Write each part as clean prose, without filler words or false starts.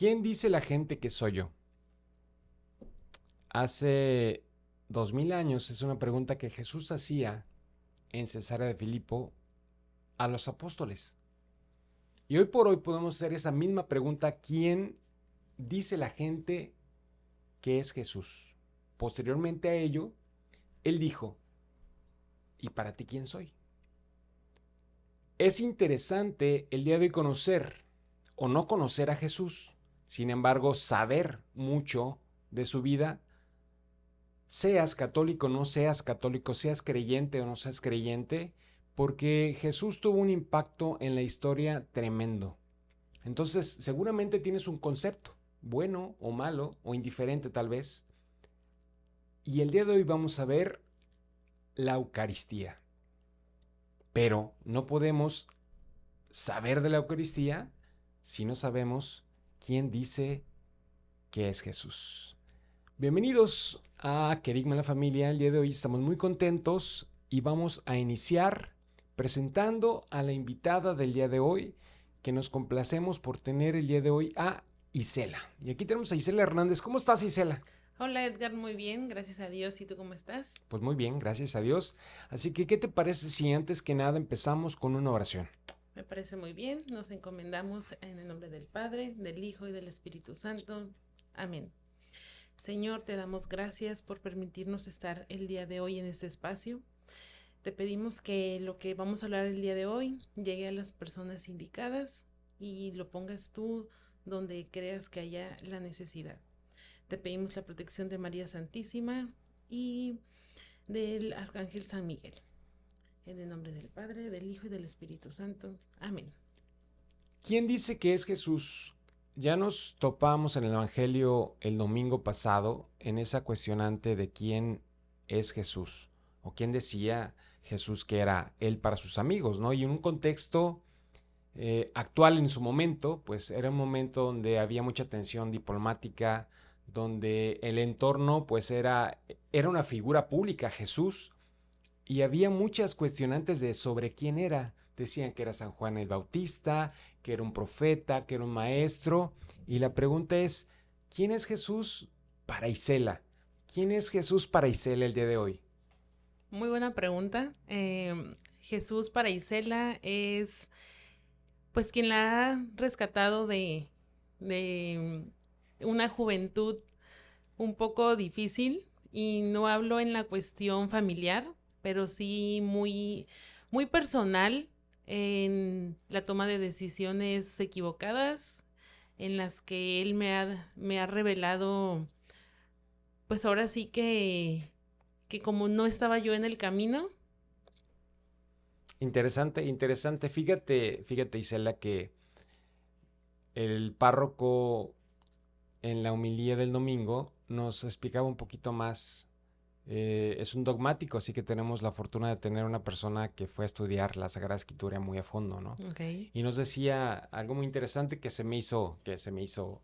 ¿Quién dice la gente que soy yo? Hace 2000 años es una pregunta que Jesús hacía en Cesarea de Filipo a los apóstoles. Y hoy por hoy podemos hacer esa misma pregunta: ¿quién dice la gente que es Jesús? Posteriormente a ello, él dijo: ¿y para ti quién soy? Es interesante el día de hoy conocer o no conocer a Jesús. Sin embargo, saber mucho de su vida, seas católico o no seas católico, seas creyente o no seas creyente, porque Jesús tuvo un impacto en la historia tremendo. Entonces, seguramente tienes un concepto, bueno o malo o indiferente tal vez. Y el día de hoy vamos a ver la Eucaristía. Pero no podemos saber de la Eucaristía si no sabemos quién dice que es Jesús. Bienvenidos a Querigma la Familia. El día de hoy estamos muy contentos y vamos a iniciar presentando a la invitada del día de hoy, que nos complacemos por tener el día de hoy a Isela. Y aquí tenemos a Isela Hernández. ¿Cómo estás, Isela? Hola Edgar, muy bien, gracias a Dios. ¿Y tú cómo estás? Pues muy bien, gracias a Dios. Así que, ¿qué te parece si antes que nada empezamos con una oración? Me parece muy bien. Nos encomendamos en el nombre del Padre, del Hijo y del Espíritu Santo. Amén. Señor, te damos gracias por permitirnos estar el día de hoy en este espacio. Te pedimos que lo que vamos a hablar el día de hoy llegue a las personas indicadas y lo pongas tú donde creas que haya la necesidad. Te pedimos la protección de María Santísima y del Arcángel San Miguel. En el nombre del Padre, del Hijo y del Espíritu Santo. Amén. ¿Quién dice que es Jesús? Ya nos topamos en el Evangelio el domingo pasado en esa cuestionante de quién es Jesús, o quién decía Jesús que era él para sus amigos, ¿no? Y en un contexto actual en su momento, pues era un momento donde había mucha tensión diplomática, donde el entorno pues era una figura pública, Jesús, y había muchas cuestionantes de sobre quién era. Decían que era San Juan el Bautista, que era un profeta, que era un maestro. Y la pregunta es, ¿quién es Jesús para Isela? ¿Quién es Jesús para Isela el día de hoy? Muy buena pregunta. Jesús para Isela es pues quien la ha rescatado de una juventud un poco difícil, y no hablo en la cuestión familiar, pero sí muy personal en la toma de decisiones equivocadas en las que él me ha revelado, pues ahora sí que como no estaba yo en el camino. Interesante, interesante. Fíjate, Isela, que el párroco en la homilía del domingo nos explicaba un poquito más. Es un dogmático, así que tenemos la fortuna de tener una persona que fue a estudiar la Sagrada Escritura muy a fondo, ¿no? Ok. Y nos decía algo muy interesante que se me hizo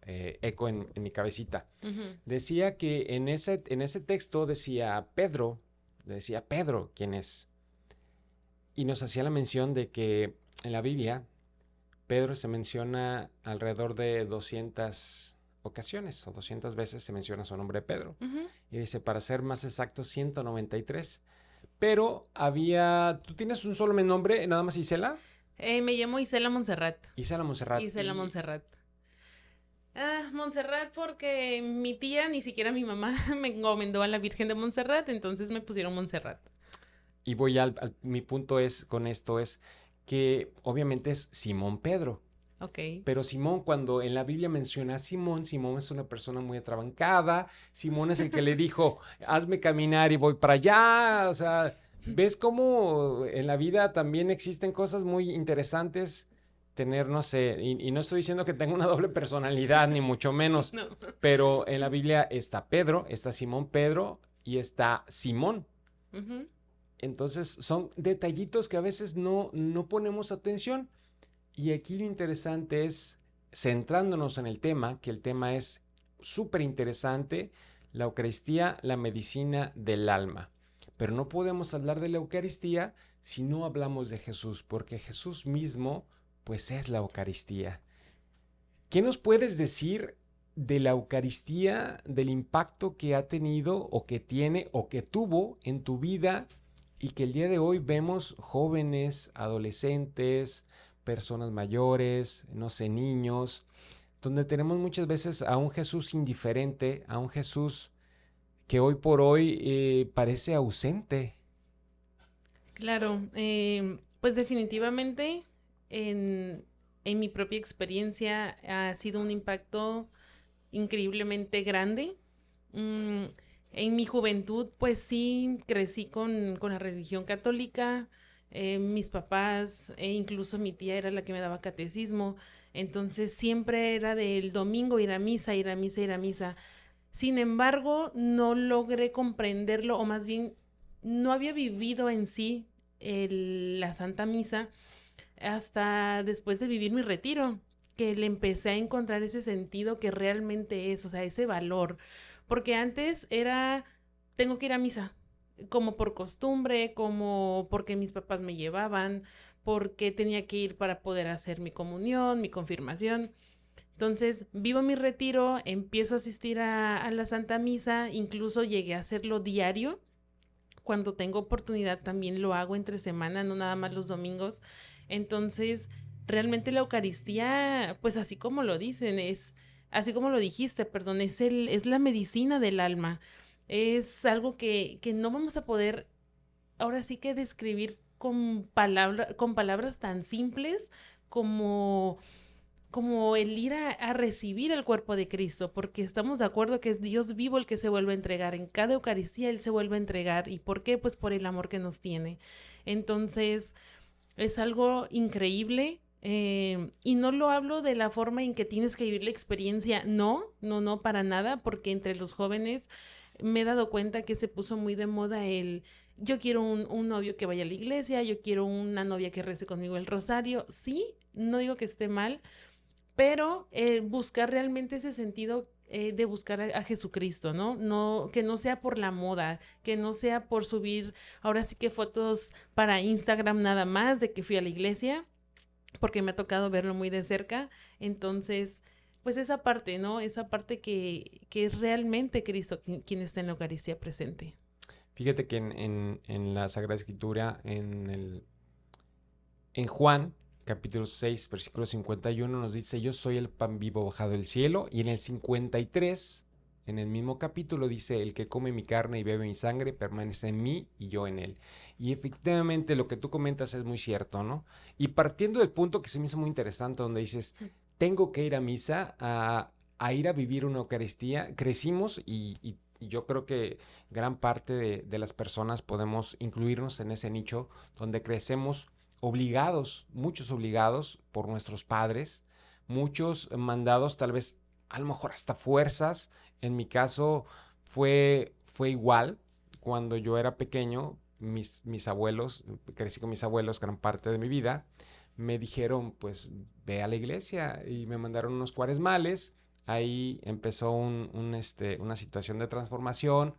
eco en mi cabecita. Ujú. Decía que en ese texto decía Pedro quién es. Y nos hacía la mención de que en la Biblia Pedro se menciona alrededor de 200 ocasiones o 200 veces se menciona su nombre Pedro. Ujú. Y dice, para ser más exacto, 193. Pero había, ¿tú tienes un solo nombre, nada más Isela? Me llamo Isela Montserrat. Isela Montserrat. Isela Montserrat. Montserrat porque mi tía, ni siquiera mi mamá, me encomendó a la Virgen de Montserrat, entonces me pusieron Montserrat. Y mi punto es, con esto es que obviamente es Simón Pedro. Ok. Pero Simón, cuando en la Biblia menciona a Simón, Simón es una persona muy atrabancada. Simón es el que le dijo, hazme caminar y voy para allá. O sea, ¿ves cómo en la vida también existen cosas muy interesantes? Tener, no sé, y no estoy diciendo que tenga una doble personalidad, ni mucho menos, No. pero en la Biblia está Pedro, está Simón Pedro y está Simón. Ujú. Entonces son detallitos que a veces no ponemos atención. Y aquí lo interesante es, centrándonos en el tema, que el tema es súper interesante, la Eucaristía, la medicina del alma. Pero no podemos hablar de la Eucaristía si no hablamos de Jesús, porque Jesús mismo, pues es la Eucaristía. ¿Qué nos puedes decir de la Eucaristía, del impacto que ha tenido o que tiene o que tuvo en tu vida y que el día de hoy vemos jóvenes, adolescentes, personas mayores, no sé, niños, donde tenemos muchas veces a un Jesús indiferente, a un Jesús que hoy por hoy parece ausente? Claro, pues definitivamente en, en mi propia experiencia ha sido un impacto increíblemente grande. Mm, en mi juventud, pues sí, crecí con la religión católica. Mis papás e incluso mi tía era la que me daba catecismo. Entonces siempre era del domingo ir a misa, ir a misa, ir a misa. Sin embargo, no logré comprenderlo, o más bien no había vivido en sí la Santa Misa hasta después de vivir mi retiro, que le empecé a encontrar ese sentido que realmente es, o sea, ese valor. Porque antes era, tengo que ir a misa, como por costumbre, como porque mis papás me llevaban, porque tenía que ir para poder hacer mi comunión, mi confirmación. Entonces, vivo mi retiro, empiezo a asistir a la Santa Misa, incluso llegué a hacerlo diario. Cuando tengo oportunidad también lo hago entre semana, no nada más los domingos. Entonces, realmente la Eucaristía, pues así como lo dicen, así como lo dijiste, perdón, es la medicina del alma. Es algo que no vamos a poder ahora sí que describir con palabras tan simples como como el ir a recibir el cuerpo de Cristo, porque estamos de acuerdo que es Dios vivo el que se vuelve a entregar. En cada Eucaristía Él se vuelve a entregar. ¿Y por qué? Pues por el amor que nos tiene. Entonces, es algo increíble. Y no lo hablo de la forma en que tienes que vivir la experiencia. No, no, no, para nada, porque entre los jóvenes me he dado cuenta que se puso muy de moda el yo quiero un novio que vaya a la iglesia, yo quiero una novia que rece conmigo el rosario. Sí, no digo que esté mal, pero buscar realmente ese sentido de buscar a Jesucristo, ¿no? No, que no sea por la moda, que no sea por subir ahora sí que fotos para Instagram nada más de que fui a la iglesia, porque me ha tocado verlo muy de cerca. Entonces, pues esa parte, ¿no? Esa parte que es realmente Cristo quien está en la Eucaristía presente. Fíjate que en la Sagrada Escritura, en Juan, capítulo 6, versículo 51, nos dice, yo soy el pan vivo bajado del cielo. Y en el 53, en el mismo capítulo, dice, el que come mi carne y bebe mi sangre permanece en mí y yo en él. Y efectivamente lo que tú comentas es muy cierto, ¿no? Y partiendo del punto que se me hizo muy interesante, donde dices, tengo que ir a misa, a ir a vivir una Eucaristía, crecimos y yo creo que gran parte de las personas podemos incluirnos en ese nicho donde crecemos obligados, muchos obligados por nuestros padres, muchos mandados tal vez a lo mejor hasta fuerzas. En mi caso fue igual. Cuando yo era pequeño, mis abuelos, crecí con mis abuelos gran parte de mi vida, me dijeron, pues ve a la iglesia y me mandaron unos cuaresmales. Ahí empezó una situación de transformación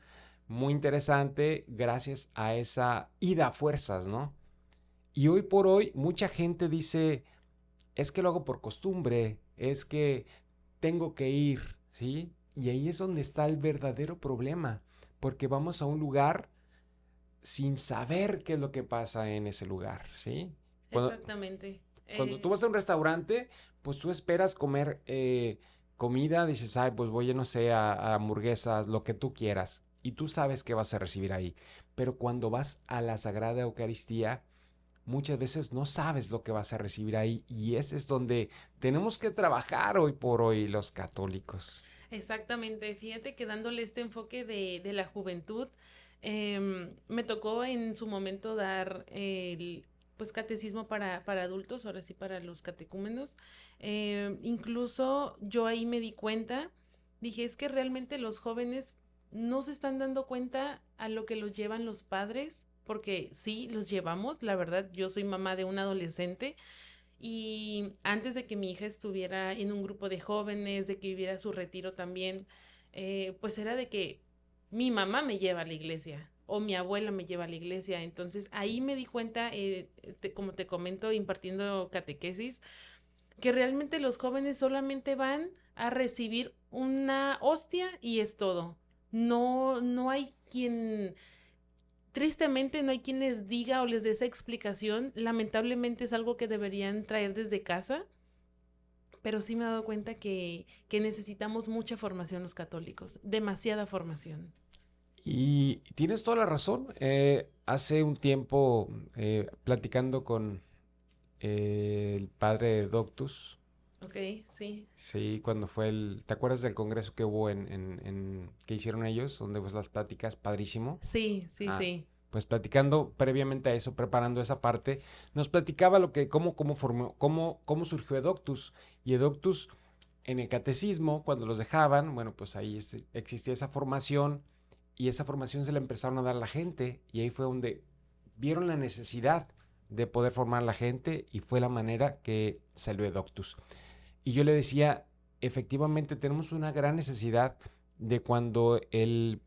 muy interesante gracias a esa ida a fuerzas, ¿no? Y hoy por hoy mucha gente dice, es que lo hago por costumbre, es que tengo que ir, ¿sí? Y ahí es donde está el verdadero problema, porque vamos a un lugar sin saber qué es lo que pasa en ese lugar, ¿sí? Cuando, Exactamente. cuando tú vas a un restaurante, pues tú esperas comer comida, dices, ay, pues voy, no sé, a hamburguesas, lo que tú quieras, y tú sabes que vas a recibir ahí. Pero cuando vas a la Sagrada Eucaristía, muchas veces no sabes lo que vas a recibir ahí y ese es donde tenemos que trabajar hoy por hoy los católicos. Exactamente, fíjate que dándole este enfoque de la juventud, me tocó en su momento dar el pues catecismo para adultos, ahora sí para los catecúmenos. Incluso yo ahí me di cuenta, dije, es que realmente los jóvenes no se están dando cuenta a lo que los llevan los padres, porque sí, los llevamos, la verdad, yo soy mamá de un adolescente y antes de que mi hija estuviera en un grupo de jóvenes, de que viviera su retiro también, pues era de que mi mamá me lleva a la iglesia o mi abuela me lleva a la iglesia. Entonces ahí me di cuenta, como te comento, impartiendo catequesis, que realmente los jóvenes solamente van a recibir una hostia y es todo. No hay quien, tristemente no hay quien les diga o les dé esa explicación. Lamentablemente es algo que deberían traer desde casa, pero sí me he dado cuenta que necesitamos mucha formación los católicos, demasiada formación. Y tienes toda la razón. Hace un tiempo, platicando con el padre Doctus, Ok, sí. sí, cuando fue ¿te acuerdas del congreso que hubo que hicieron ellos, donde pues las pláticas, padrísimo? Sí, sí, Ah, sí. pues platicando previamente a eso, preparando esa parte, nos platicaba cómo surgió Edoctus. Y Edoctus, en el catecismo, cuando los dejaban, bueno, pues ahí existía esa formación, y esa formación se la empezaron a dar a la gente, y ahí fue donde vieron la necesidad de poder formar a la gente, y fue la manera que salió Edoctus. Y yo le decía, efectivamente tenemos una gran necesidad de cuando el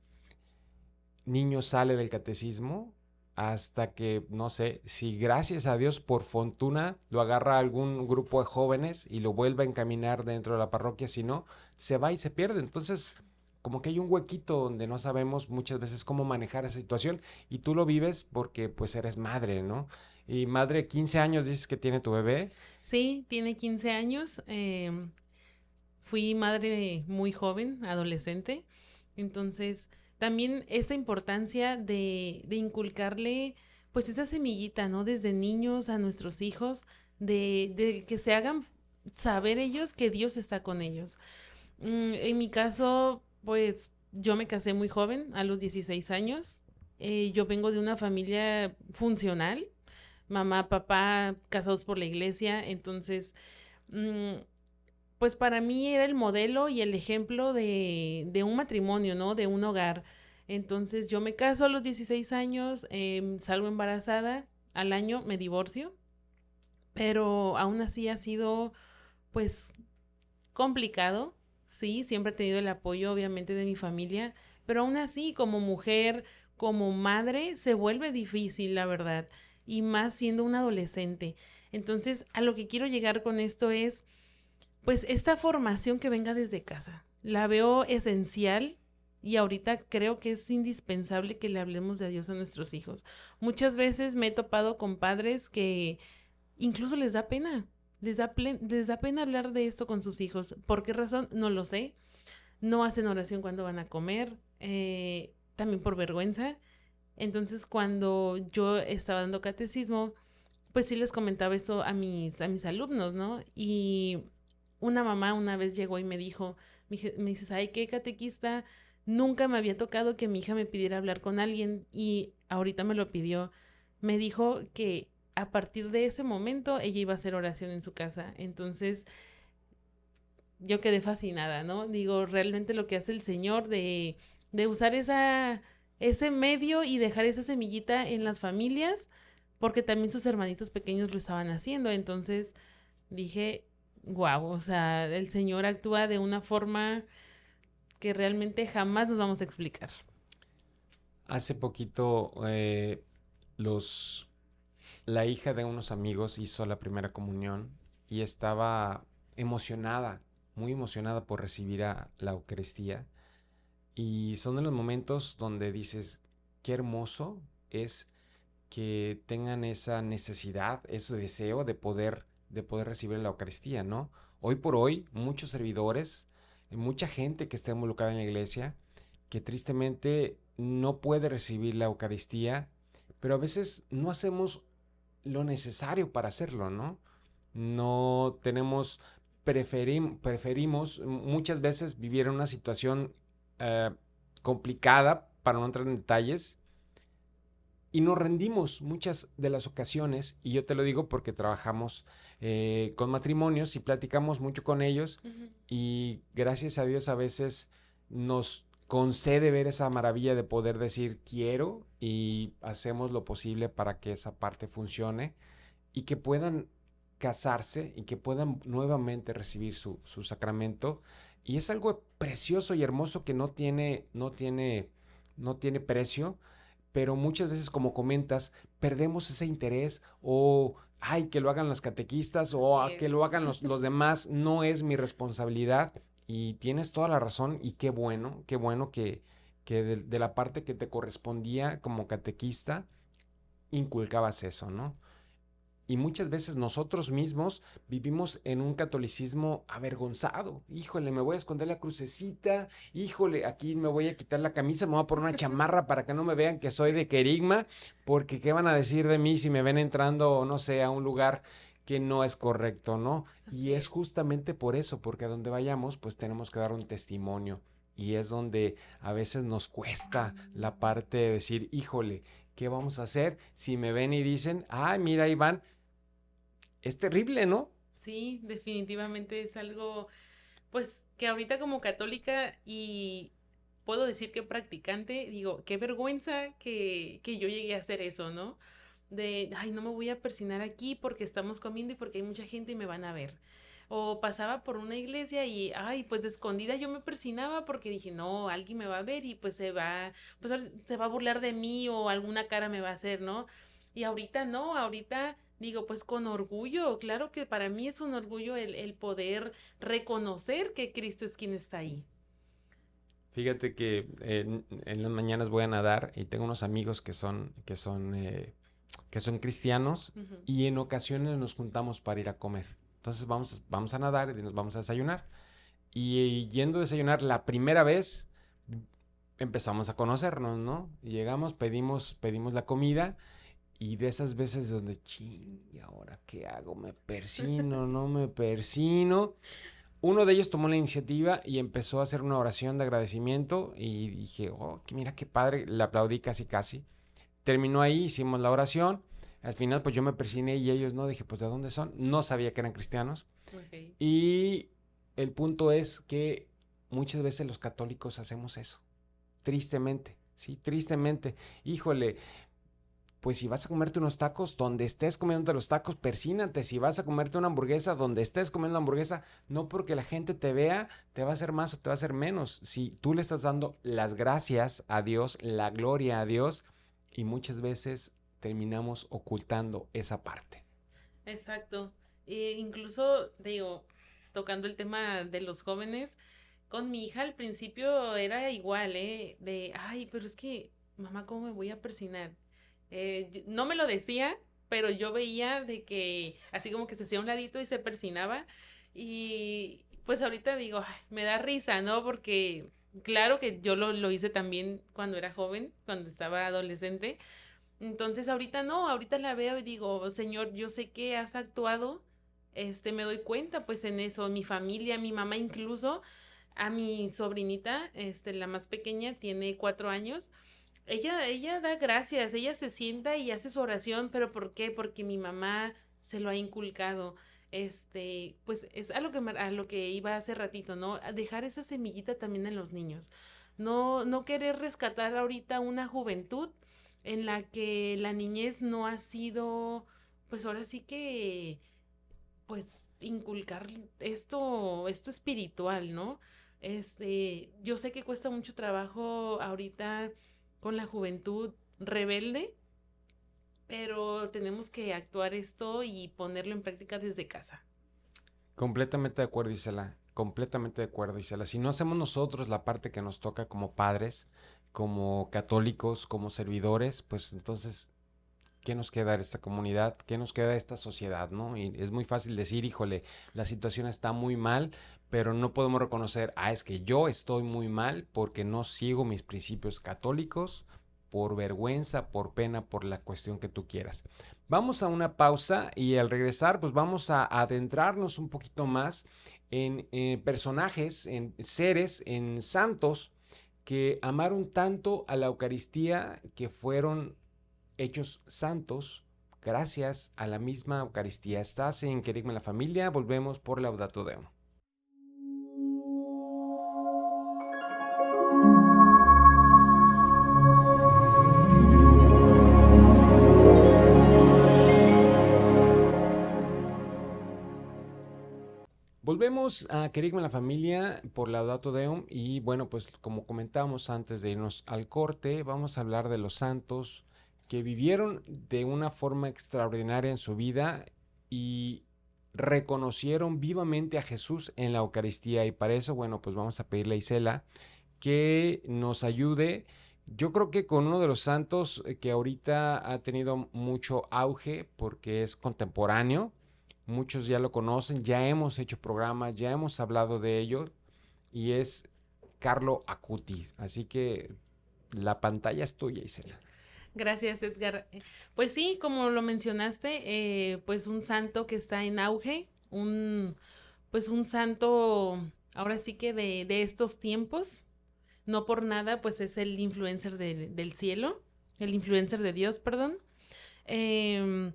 niño sale del catecismo hasta que, no sé, si gracias a Dios por fortuna lo agarra algún grupo de jóvenes y lo vuelve a encaminar dentro de la parroquia, si no, se va y se pierde. Entonces, como que hay un huequito donde no sabemos muchas veces cómo manejar esa situación, y tú lo vives porque pues eres madre, ¿no? Y madre, 15 años dices que tiene tu bebé. Sí, tiene 15 años. Fui madre muy joven, adolescente. Entonces, también esa importancia de inculcarle, pues esa semillita, ¿no? Desde niños a nuestros hijos, de que se hagan saber ellos que Dios está con ellos. En mi caso, pues yo me casé muy joven, a los 16 años. Yo vengo de una familia funcional, mamá, papá, casados por la iglesia, entonces, mm, pues para mí era el modelo y el ejemplo de un matrimonio, ¿no? De un hogar. Entonces yo me caso a los 16 años, salgo embarazada, al año me divorcio, pero aún así ha sido, pues, complicado, sí, siempre he tenido el apoyo, obviamente, de mi familia, pero aún así, como mujer, como madre, se vuelve difícil, la verdad, y más siendo un adolescente. Entonces, a lo que quiero llegar con esto es, pues, esta formación que venga desde casa. La veo esencial y ahorita creo que es indispensable que le hablemos de Dios a nuestros hijos. Muchas veces me he topado con padres que incluso les da pena. Les da pena hablar de esto con sus hijos. ¿Por qué razón? No lo sé. No hacen oración cuando van a comer. También por vergüenza. Entonces, cuando yo estaba dando catecismo, pues sí les comentaba eso a mis alumnos, ¿no? Y una mamá una vez llegó y me dijo, me dice, ¿sabe qué, catequista? Nunca me había tocado que mi hija me pidiera hablar con alguien y ahorita me lo pidió. Me dijo que a partir de ese momento ella iba a hacer oración en su casa. Entonces yo quedé fascinada, ¿no? Digo, realmente lo que hace el Señor de usar ese medio y dejar esa semillita en las familias, porque también sus hermanitos pequeños lo estaban haciendo. Entonces dije, wow, o sea, el Señor actúa de una forma que realmente jamás nos vamos a explicar. Hace poquito, los la hija de unos amigos hizo la primera comunión y estaba emocionada, muy emocionada por recibir a la Eucaristía. Y son de los momentos donde dices, qué hermoso es que tengan esa necesidad, ese deseo de poder recibir la Eucaristía, ¿no? Hoy por hoy, muchos servidores, mucha gente que está involucrada en la iglesia, que tristemente no puede recibir la Eucaristía, pero a veces no hacemos lo necesario para hacerlo, ¿no? No tenemos, preferimos muchas veces vivir en una situación eh, complicada, para no entrar en detalles, y nos rendimos muchas de las ocasiones, y yo te lo digo porque trabajamos con matrimonios y platicamos mucho con ellos, Ujú. y gracias a Dios a veces nos concede ver esa maravilla de poder decir quiero, y hacemos lo posible para que esa parte funcione y que puedan casarse y que puedan nuevamente recibir su sacramento. Y es algo precioso y hermoso que no tiene precio, pero muchas veces, como comentas, perdemos ese interés o ay, que lo hagan los catequistas o Así que es. lo hagan los demás, no es mi responsabilidad. Y tienes toda la razón y qué bueno que de la parte que te correspondía como catequista, inculcabas eso, ¿no? Y muchas veces nosotros mismos vivimos en un catolicismo avergonzado. Híjole, me voy a esconder la crucecita. Híjole, aquí me voy a quitar la camisa, me voy a poner una chamarra para que no me vean que soy de querigma, porque ¿qué van a decir de mí si me ven entrando, no sé, a un lugar que no es correcto, ¿no? Y Así es es. justamente por eso, porque a donde vayamos, pues tenemos que dar un testimonio. Y es donde a veces nos cuesta la parte de decir, híjole, ¿qué vamos a hacer si me ven y dicen, ay, mira, Iván, es terrible, ¿no? Sí, definitivamente es algo, pues, que ahorita como católica y puedo decir que practicante, digo, qué vergüenza que yo llegué a hacer eso, ¿no? De, ay, no me voy a persinar aquí porque estamos comiendo y porque hay mucha gente y me van a ver. O pasaba por una iglesia y, ay, pues de escondida yo me persinaba porque dije, no, alguien me va a ver y pues pues ahora se va a burlar de mí o alguna cara me va a hacer, ¿no? Y ahorita no, ahorita digo, pues con orgullo, claro que para mí es un orgullo el poder reconocer que Cristo es quien está ahí. Fíjate que en las mañanas voy a nadar y tengo unos amigos que son cristianos Ujú. y en ocasiones nos juntamos para ir a comer. Entonces vamos a nadar y nos vamos a desayunar. Y yendo a desayunar la primera vez empezamos a conocernos, ¿no? Y llegamos, pedimos la comida y de esas veces donde, ching, ¿y ahora qué hago? ¿Me persino? ¿No me persino? Uno de ellos tomó la iniciativa y empezó a hacer una oración de agradecimiento y dije, oh, mira qué padre, le aplaudí casi casi. Terminó ahí, hicimos la oración. Al final pues yo me persiné y ellos no, dije, pues ¿de dónde son? No sabía que eran cristianos. Ok. Y el punto es que muchas veces los católicos hacemos eso, tristemente, sí, tristemente. Híjole, pues si vas a comerte unos tacos, donde estés comiendo los tacos, persínate. Si vas a comerte una hamburguesa, donde estés comiendo la hamburguesa, no porque la gente te vea, te va a hacer más o te va a hacer menos. Si tú le estás dando las gracias a Dios, la gloria a Dios, y muchas veces terminamos ocultando esa parte. Exacto. Incluso, digo, tocando el tema de los jóvenes, con mi hija al principio era igual, ¿eh? De, ay, pero es que, mamá, ¿cómo me voy a persinar? No me lo decía, pero yo veía de que así como que se hacía a un ladito y se persinaba. Y pues ahorita digo, ay, me da risa, ¿no? Porque claro que yo lo hice también cuando era joven, cuando estaba adolescente. Entonces ahorita no, ahorita la veo y digo, Señor, yo sé que has actuado, me doy cuenta pues en eso, mi familia, mi mamá incluso, a mi sobrinita, la más pequeña, tiene 4 años, ella da gracias, ella se sienta y hace su oración, pero ¿por qué? Porque mi mamá se lo ha inculcado. Pues es a lo que iba hace ratito, ¿no? A dejar esa semillita también en los niños. No querer rescatar ahorita una juventud en la que la niñez no ha sido, pues ahora sí que, pues inculcar esto espiritual, ¿no? Yo sé que cuesta mucho trabajo ahorita con la juventud rebelde, pero tenemos que actuar esto y ponerlo en práctica desde casa. Completamente de acuerdo, Isela. Completamente de acuerdo, Isela. Si no hacemos nosotros la parte que nos toca como padres, como católicos, como servidores, pues entonces ¿qué nos queda de esta comunidad? ¿Qué nos queda de esta sociedad? ¿No? Y es muy fácil decir, híjole, la situación está muy mal, pero no podemos reconocer, es que yo estoy muy mal porque no sigo mis principios católicos por vergüenza, por pena, por la cuestión que tú quieras. Vamos a una pausa y al regresar, pues vamos a adentrarnos un poquito más en personajes, en seres, en santos que amaron tanto a la Eucaristía que fueron hechos santos gracias a la misma Eucaristía. Estás en Querigma la Familia, volvemos por Laudato Deum. Volvemos a Querigma la Familia por Laudato Deum y bueno, pues como comentábamos antes de irnos al corte, vamos a hablar de los santos que vivieron de una forma extraordinaria en su vida y reconocieron vivamente a Jesús en la Eucaristía. Y para eso, bueno, pues vamos a pedirle a Isela que nos ayude. Yo creo que con uno de los santos que ahorita ha tenido mucho auge porque es contemporáneo, muchos ya lo conocen, ya hemos hecho programas, ya hemos hablado de ello, y es Carlo Acutis. Así que la pantalla es tuya, Isela. Gracias, Edgar. Pues sí, como lo mencionaste, pues un santo que está en auge, pues un santo, ahora sí que de estos tiempos, no por nada, pues es el influencer del cielo, el influencer de Dios, perdón. Em,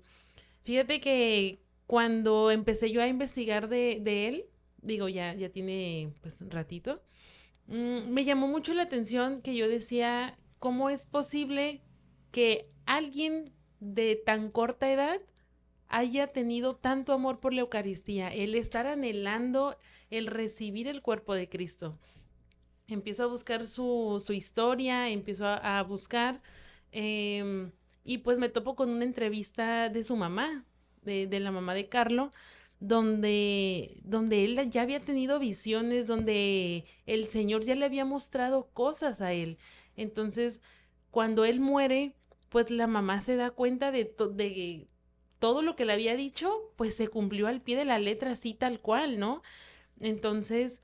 Fíjate que cuando empecé yo a investigar de él, digo, ya tiene pues un ratito, me llamó mucho la atención que yo decía, ¿cómo es posible que alguien de tan corta edad haya tenido tanto amor por la Eucaristía, el estar anhelando el recibir el cuerpo de Cristo? Empiezo a buscar su historia, empiezo a buscar, em, y pues me topo con una entrevista de su mamá, de la mamá de Carlo, donde él ya había tenido visiones, donde el Señor ya le había mostrado cosas a él. Entonces, cuando él muere, pues la mamá se da cuenta de todo lo que le había dicho, pues se cumplió al pie de la letra, así tal cual, ¿no? Entonces,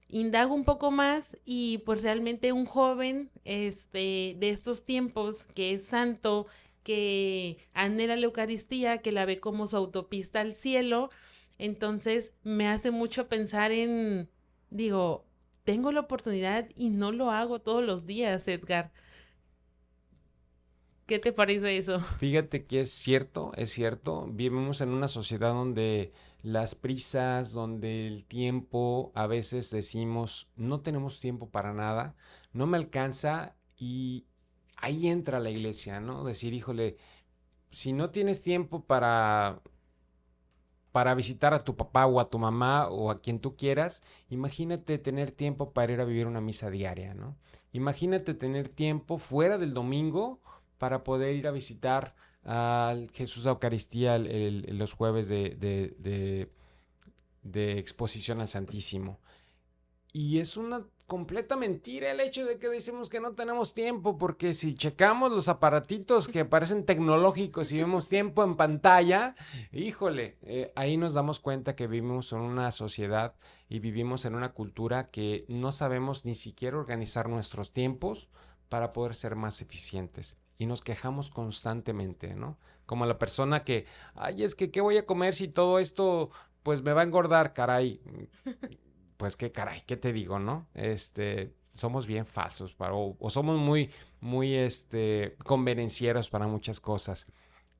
indago un poco más y pues realmente un joven de estos tiempos que es santo, que anhela la Eucaristía, que la ve como su autopista al cielo, entonces me hace mucho pensar en, digo, tengo la oportunidad y no lo hago todos los días, Edgar. ¿Qué te parece eso? Fíjate que es cierto, es cierto. Vivimos en una sociedad donde las prisas, donde el tiempo, a veces decimos, no tenemos tiempo para nada, no me alcanza, y ahí entra la iglesia, ¿no? Decir, híjole, si no tienes tiempo para visitar a tu papá o a tu mamá o a quien tú quieras, imagínate tener tiempo para ir a vivir una misa diaria, ¿no? Imagínate tener tiempo fuera del domingo para poder ir a visitar al Jesús de Eucaristía los jueves de exposición al Santísimo. Y es una completa mentira el hecho de que decimos que no tenemos tiempo, porque si checamos los aparatitos que parecen tecnológicos y vemos tiempo en pantalla, híjole, ahí nos damos cuenta que vivimos en una sociedad y vivimos en una cultura que no sabemos ni siquiera organizar nuestros tiempos para poder ser más eficientes. Y nos quejamos constantemente, ¿no? Como la persona que, ay, es que, ¿qué voy a comer si todo esto, pues me va a engordar, caray? Pues qué caray, ¿qué te digo, no? Somos bien falsos o somos muy, convenencieros para muchas cosas.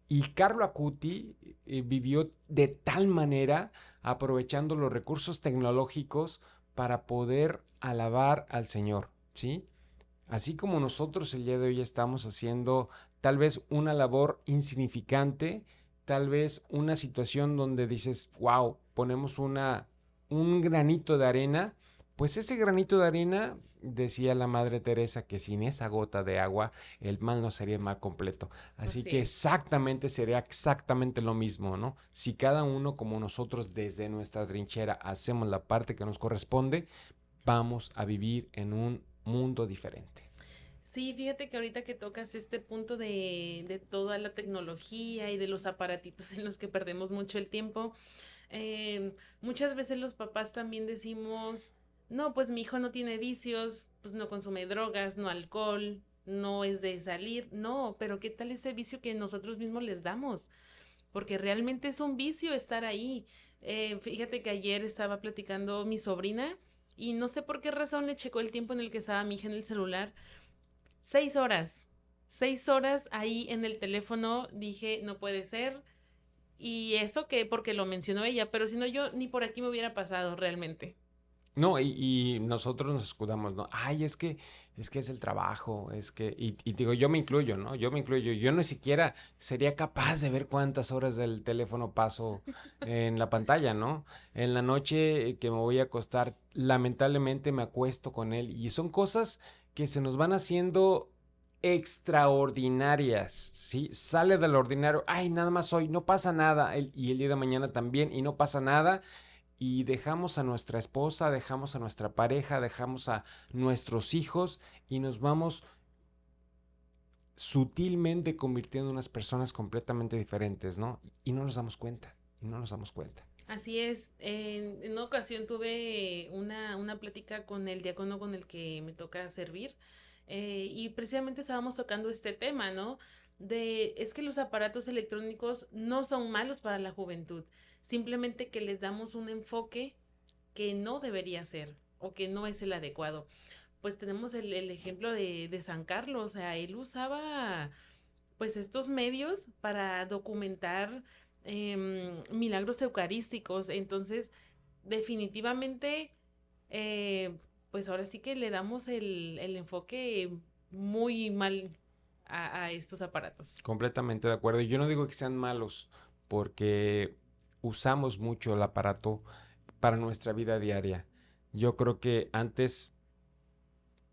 Y Carlo Acuti vivió de tal manera, aprovechando los recursos tecnológicos para poder alabar al Señor, ¿sí? Así como nosotros el día de hoy estamos haciendo tal vez una labor insignificante, tal vez una situación donde dices, wow, ponemos un granito de arena, pues ese granito de arena, decía la Madre Teresa, que sin esa gota de agua el mal no sería el mal completo. Así Así que es. exactamente sería exactamente lo mismo, ¿no? Si cada uno como nosotros desde nuestra trinchera hacemos la parte que nos corresponde, vamos a vivir en un mundo diferente. Sí, fíjate que ahorita que tocas este punto de toda la tecnología y de los aparatitos en los que perdemos mucho el tiempo, muchas veces los papás también decimos, no, pues mi hijo no tiene vicios, pues no consume drogas, no alcohol, no es de salir, no, pero ¿qué tal ese vicio que nosotros mismos les damos? Porque realmente es un vicio estar ahí. Fíjate que ayer estaba platicando mi sobrina y no sé por qué razón le checó el tiempo en el que estaba mi hija en el celular. 6 horas. 6 horas ahí en el teléfono. Dije, no puede ser. Y eso que porque lo mencionó ella, pero si no yo ni por aquí me hubiera pasado realmente. No, y nosotros nos escudamos, ¿no? Ay, es que es el trabajo, y digo, yo me incluyo, ¿no? Yo me incluyo, yo no siquiera sería capaz de ver cuántas horas del teléfono paso en la pantalla, ¿no? En la noche que me voy a acostar, lamentablemente me acuesto con él, y son cosas que se nos van haciendo extraordinarias, ¿sí? Sale del ordinario, ay, nada más hoy, no pasa nada, y el día de mañana también, y no pasa nada, y dejamos a nuestra esposa, dejamos a nuestra pareja, dejamos a nuestros hijos, y nos vamos sutilmente convirtiendo en unas personas completamente diferentes, ¿no? Y no nos damos cuenta, y no nos damos cuenta. Así es. En una ocasión tuve una plática con el diácono con el que me toca servir, y precisamente estábamos tocando este tema, ¿no? Es que los aparatos electrónicos no son malos para la juventud, simplemente que les damos un enfoque que no debería ser o que no es el adecuado. Pues tenemos el ejemplo de San Carlos, o sea, él usaba pues estos medios para documentar milagros eucarísticos. Entonces, definitivamente, eh, pues ahora sí que le damos el enfoque muy mal a estos aparatos. Completamente de acuerdo. Y yo no digo que sean malos, porque usamos mucho el aparato para nuestra vida diaria. Yo creo que antes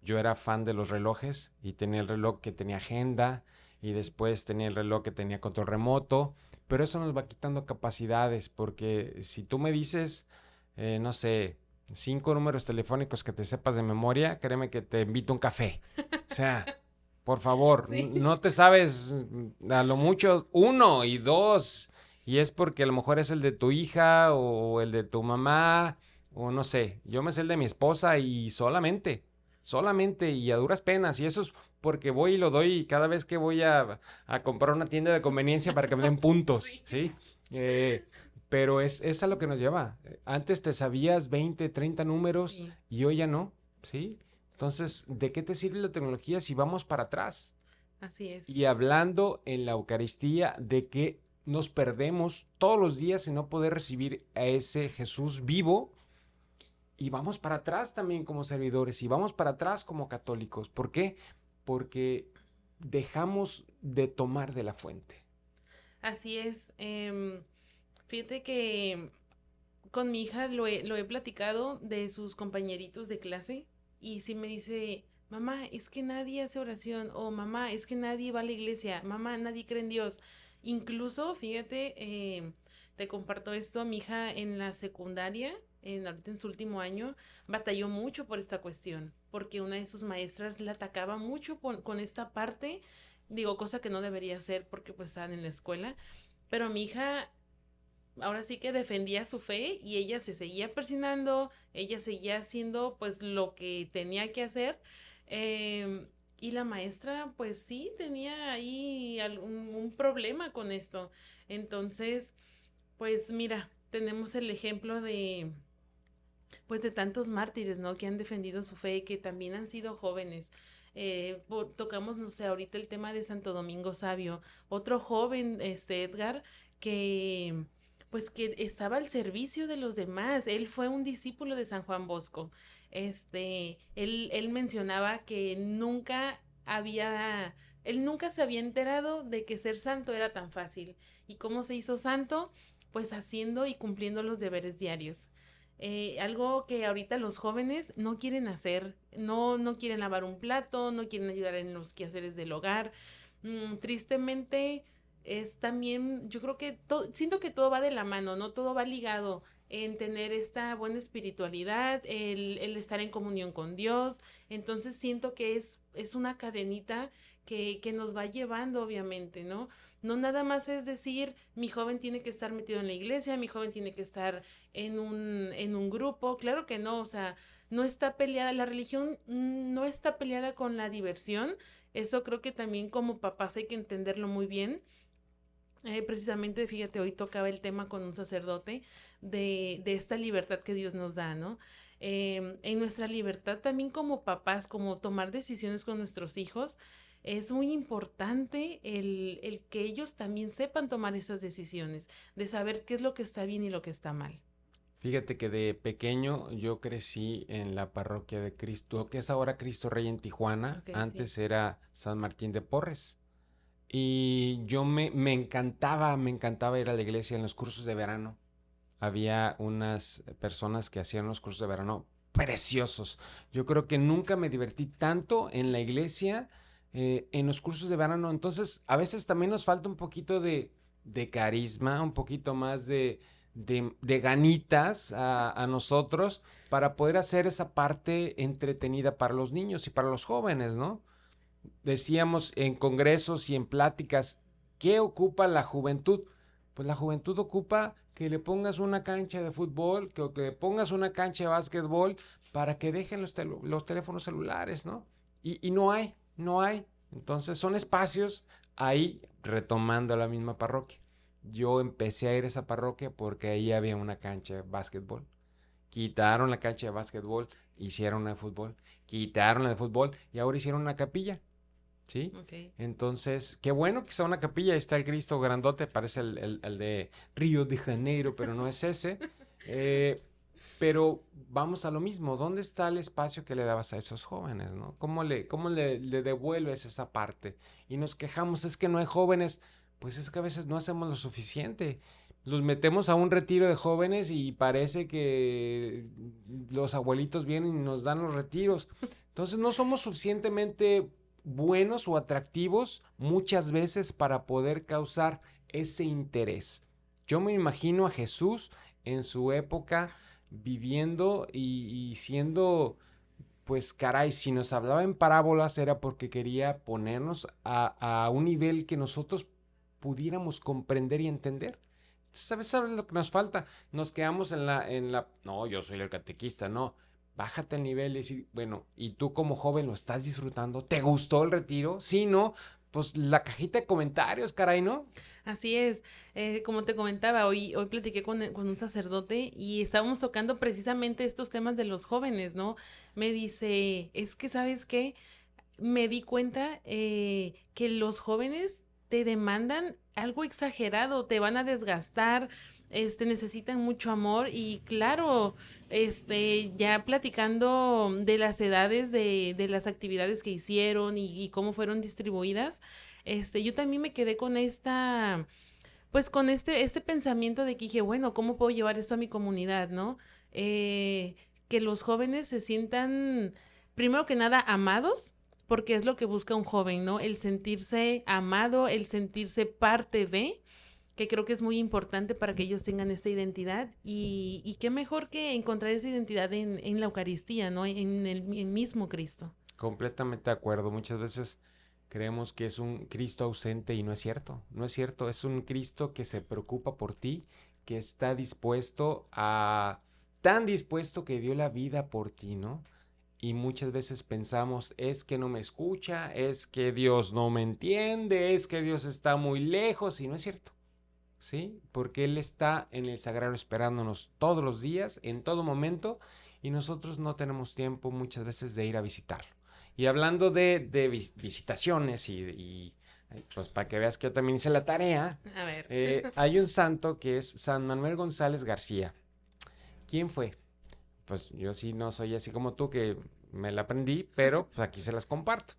yo era fan de los relojes y tenía el reloj que tenía agenda y después tenía el reloj que tenía control remoto, pero eso nos va quitando capacidades porque si tú me dices, no sé, 5 números telefónicos que te sepas de memoria, créeme que te invito a un café. O sea, por favor, Sí. no te sabes a lo mucho uno y dos, y es porque a lo mejor es el de tu hija o el de tu mamá, o no sé, yo me sé el de mi esposa y solamente y a duras penas, y eso es porque voy y lo doy cada vez que voy a comprar una tienda de conveniencia para que me den puntos, Sí. ¿sí? Eh, pero es a lo que nos lleva. Antes te sabías 20, 30 números Sí, y hoy ya no, ¿sí? Entonces, ¿de qué te sirve la tecnología si vamos para atrás? así es. Y hablando en la Eucaristía de que nos perdemos todos los días en no poder recibir a ese Jesús vivo y vamos para atrás también como servidores y vamos para atrás como católicos. ¿Por qué? Porque dejamos de tomar de la fuente. Así es. Fíjate que con mi hija lo he platicado de sus compañeritos de clase y sí me dice, mamá, es que nadie hace oración o mamá, es que nadie va a la iglesia, mamá, nadie cree en Dios. Incluso, fíjate, te comparto esto, mi hija en la secundaria, ahorita en su último año, batalló mucho por esta cuestión, porque una de sus maestras la atacaba mucho con esta parte, digo, cosa que no debería hacer porque pues estaban en la escuela, pero mi hija ahora sí que defendía su fe y ella se seguía persinando, ella seguía haciendo pues lo que tenía que hacer. Y la maestra pues sí tenía ahí un problema con esto. Entonces, pues mira, tenemos el ejemplo de pues de tantos mártires, ¿no? Que han defendido su fe, que también han sido jóvenes. Tocamos, no sé, ahorita el tema de Santo Domingo Sabio, otro joven, Edgar, que pues que estaba al servicio de los demás. Él fue un discípulo de San Juan Bosco. Él mencionaba que él nunca se había enterado de que ser santo era tan fácil. ¿Y cómo se hizo santo? Pues haciendo y cumpliendo los deberes diarios. Algo que ahorita los jóvenes no quieren hacer, no quieren lavar un plato, no quieren ayudar en los quehaceres del hogar. Tristemente es también, yo creo que siento que todo va de la mano, ¿no? Todo va ligado en tener esta buena espiritualidad, el estar en comunión con Dios. Entonces siento que es una cadenita que nos va llevando, obviamente, ¿no? No nada más es decir, mi joven tiene que estar metido en la iglesia, mi joven tiene que estar en un grupo, claro que no, o sea, no está peleada, la religión no está peleada con la diversión, eso creo que también como papás hay que entenderlo muy bien. Precisamente, fíjate, hoy tocaba el tema con un sacerdote de esta libertad que Dios nos da, ¿no? En nuestra libertad también como papás, como tomar decisiones con nuestros hijos, es muy importante el que ellos también sepan tomar esas decisiones, de saber qué es lo que está bien y lo que está mal. Fíjate que de pequeño yo crecí en la parroquia de Cristo, que es ahora Cristo Rey en Tijuana. Ok, sí. Antes era San Martín de Porres. Y yo me encantaba ir a la iglesia en los cursos de verano. Había unas personas que hacían los cursos de verano preciosos. Yo creo que nunca me divertí tanto en la iglesia en los cursos de verano. Entonces, a veces también nos falta un poquito de carisma, un poquito más de ganitas a nosotros para poder hacer esa parte entretenida para los niños y para los jóvenes, ¿no? Decíamos en congresos y en pláticas, ¿qué ocupa la juventud? Pues la juventud ocupa que le pongas una cancha de fútbol, que le pongas una cancha de básquetbol para que dejen los teléfonos celulares, ¿no? Y no hay. Entonces son espacios ahí retomando la misma parroquia. Yo empecé a ir a esa parroquia porque ahí había una cancha de básquetbol. Quitaron la cancha de básquetbol, hicieron una de fútbol. Quitaron la de fútbol y ahora hicieron una capilla. ¿Sí? Ok. Entonces, qué bueno que está una capilla, ahí está el Cristo grandote, parece el de Río de Janeiro, pero no es ese. Eh, pero vamos a lo mismo, ¿dónde está el espacio que le dabas a esos jóvenes, ¿no? ¿Cómo le devuelves esa parte? Y nos quejamos, es que no hay jóvenes, pues es que a veces no hacemos lo suficiente. Los metemos a un retiro de jóvenes y parece que los abuelitos vienen y nos dan los retiros. Entonces no somos suficientemente buenos o atractivos muchas veces para poder causar ese interés. Yo me imagino a Jesús en su época viviendo y siendo, pues caray, si nos hablaba en parábolas era porque quería ponernos a un nivel que nosotros pudiéramos comprender y entender. ¿Sabes lo que nos falta? Nos quedamos no, yo soy el catequista, no. Bájate el nivel y decir, bueno, ¿y tú como joven lo estás disfrutando? ¿Te gustó el retiro? Sí, ¿no? Pues la cajita de comentarios, caray, ¿no? Así es, como te comentaba, hoy platiqué con un sacerdote y estábamos tocando precisamente estos temas de los jóvenes, ¿no? Me dice, es que, ¿sabes qué? Me di cuenta que los jóvenes te demandan algo exagerado, te van a desgastar, necesitan mucho amor y claro, ya platicando de las edades de las actividades que hicieron y cómo fueron distribuidas, yo también me quedé con pues con este pensamiento de que dije, bueno, ¿cómo puedo llevar esto a mi comunidad, no? Que los jóvenes se sientan, primero que nada, amados, porque es lo que busca un joven, ¿no? El sentirse amado, el sentirse parte de, que creo que es muy importante para que ellos tengan esta identidad. Y qué mejor que encontrar esa identidad en la Eucaristía, ¿no? En el mismo Cristo. Completamente de acuerdo. Muchas veces creemos que es un Cristo ausente y no es cierto. No es cierto. Es un Cristo que se preocupa por ti, que está tan dispuesto que dio la vida por ti, ¿no? Y muchas veces pensamos, es que no me escucha, es que Dios no me entiende, es que Dios está muy lejos y no es cierto. ¿Sí? Porque Él está en el sagrario esperándonos todos los días, en todo momento, y nosotros no tenemos tiempo muchas veces de ir a visitarlo. Y hablando de visitaciones pues para que veas que yo también hice la tarea, A ver. hay un santo que es San Manuel González García. ¿Quién fue? Pues yo sí no soy así como tú que me la aprendí, pero pues aquí se las comparto.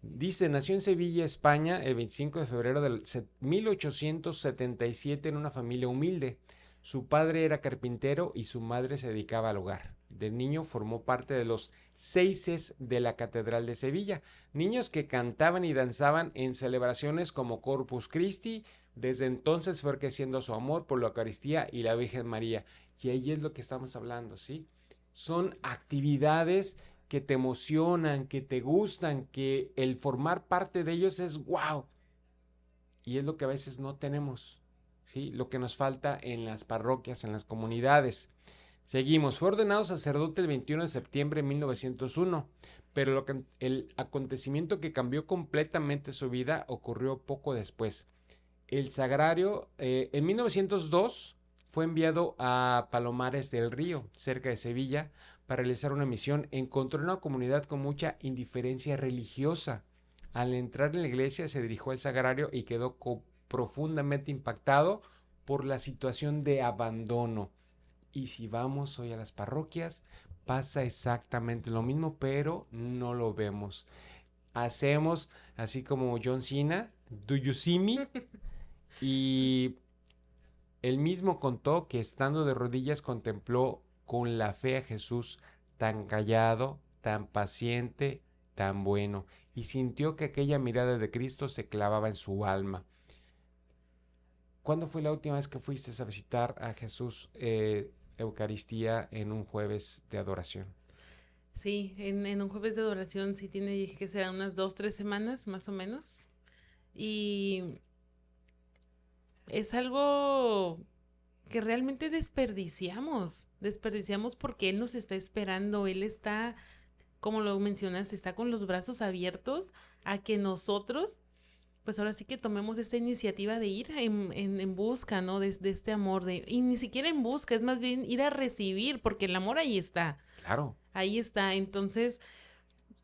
Dice, nació en Sevilla, España, el 25 de febrero de 1877 en una familia humilde. Su padre era carpintero y su madre se dedicaba al hogar. De niño formó parte de los seises de la Catedral de Sevilla, niños que cantaban y danzaban en celebraciones como Corpus Christi. Desde entonces fue creciendo su amor por la Eucaristía y la Virgen María. Y ahí es lo que estamos hablando, ¿sí? Son actividades que te emocionan, que te gustan, que el formar parte de ellos es wow. Y es lo que a veces no tenemos, ¿sí? Lo que nos falta en las parroquias, en las comunidades. Seguimos. Fue ordenado sacerdote el 21 de septiembre de 1901, pero el acontecimiento que cambió completamente su vida ocurrió poco después. El sagrario, en 1902, fue enviado a Palomares del Río, cerca de Sevilla, para realizar una misión. Encontró una comunidad con mucha indiferencia religiosa. Al entrar en la iglesia se dirigió al sagrario y quedó profundamente impactado por la situación de abandono. Y si vamos hoy a las parroquias, pasa exactamente lo mismo, pero no lo vemos. Hacemos así como John Cena, "Do you see me?" Y él mismo contó que estando de rodillas contempló con la fe a Jesús tan callado, tan paciente, tan bueno, y sintió que aquella mirada de Cristo se clavaba en su alma. ¿Cuándo fue la última vez que fuiste a visitar a Jesús Eucaristía en un jueves de adoración? Sí, en un jueves de adoración sí tiene que ser unas 2, 3 semanas más o menos. Y es algo que realmente desperdiciamos porque Él nos está esperando, Él está, como lo mencionas, está con los brazos abiertos a que nosotros, pues ahora sí que tomemos esta iniciativa de ir en busca, ¿no? De este amor, y ni siquiera en busca, es más bien ir a recibir, porque el amor Claro. ahí está, entonces,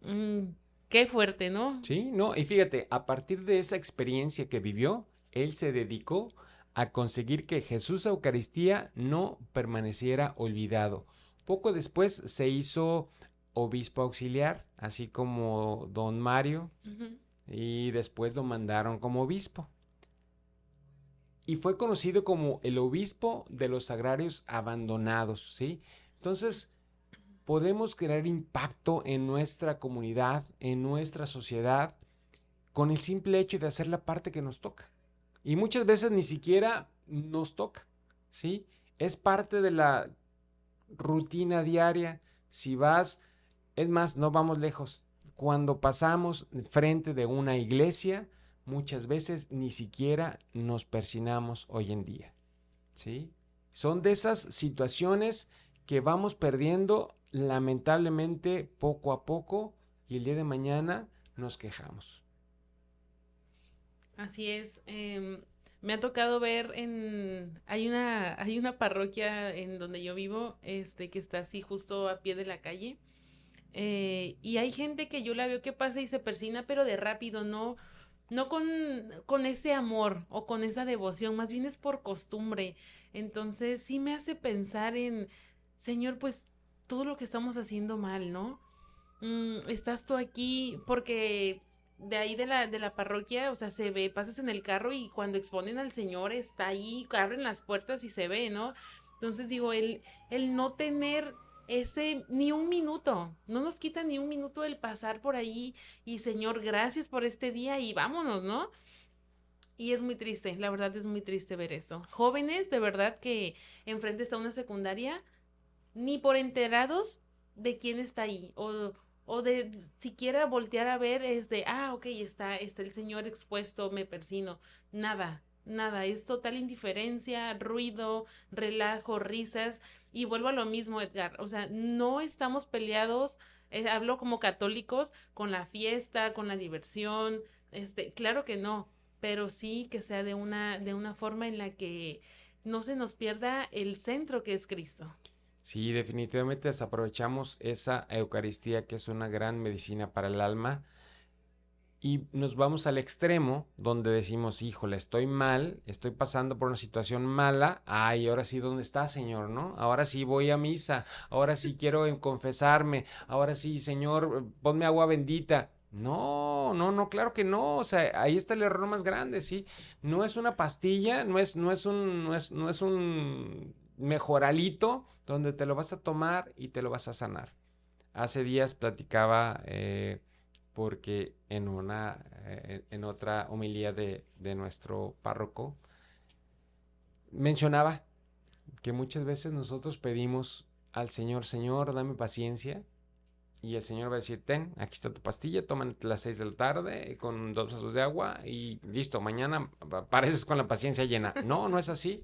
mm, qué fuerte, ¿no? Sí, no, y fíjate, a partir de esa experiencia que vivió, él se dedicó a conseguir que Jesús Eucaristía no permaneciera olvidado. Poco después se hizo obispo auxiliar, así como don Mario, Ujú. y después lo mandaron como obispo. Y fue conocido como el obispo de los agrarios abandonados, ¿sí? Entonces, podemos crear impacto en nuestra comunidad, en nuestra sociedad, con el simple hecho de hacer la parte que nos toca. Y muchas veces ni siquiera nos toca, ¿sí? Es parte de la rutina diaria. Si vas, es más, no vamos lejos. Cuando pasamos frente de una iglesia, muchas veces ni siquiera nos persinamos hoy en día, ¿sí? Son de esas situaciones que vamos perdiendo lamentablemente poco a poco y el día de mañana nos quejamos. Así es. Me ha tocado ver hay una parroquia en donde yo vivo, que está así justo a pie de la calle. Y hay gente que yo la veo que pasa y se persina, pero de rápido, no con ese amor o con esa devoción, más bien es por costumbre. Entonces sí me hace pensar Señor, pues todo lo que estamos haciendo mal, ¿no? Estás tú aquí porque de ahí de la parroquia, o sea, se ve, pasas en el carro y cuando exponen al Señor está ahí, abren las puertas y se ve, ¿no? Entonces digo, el no tener ese ni un minuto, no nos quita ni un minuto el pasar por ahí y Señor, gracias por este día y vámonos, ¿no? Y es muy triste, la verdad es muy triste ver esto. Jóvenes, de verdad que enfrente está una secundaria ni por enterados de quién está ahí o de siquiera voltear a ver es de, ok, está el señor expuesto, me persino. Nada, nada, es total indiferencia, ruido, relajo, risas y vuelvo a lo mismo, Edgar, o sea, no estamos peleados, hablo como católicos, con la fiesta, con la diversión, claro que no, pero sí que sea de una forma en la que no se nos pierda el centro que es Cristo. Sí, definitivamente desaprovechamos esa Eucaristía que es una gran medicina para el alma y nos vamos al extremo donde decimos, híjole, estoy mal, estoy pasando por una situación mala, ay, ahora sí, ¿dónde está, Señor? ¿No? Ahora sí voy a misa, ahora sí quiero confesarme, ahora sí, Señor, ponme agua bendita. No, no, no, claro que no, o sea, ahí está el error más grande, ¿sí? No es una pastilla, no es un mejoralito donde te lo vas a tomar y te lo vas a sanar. Hace días platicaba porque en otra homilía de nuestro párroco mencionaba que muchas veces nosotros pedimos al Señor, Señor, dame paciencia. Y el Señor va a decir, ten, aquí está tu pastilla, tómate a las 6 de la tarde con 2 vasos de agua y listo, mañana apareces con la paciencia llena. No, no es así.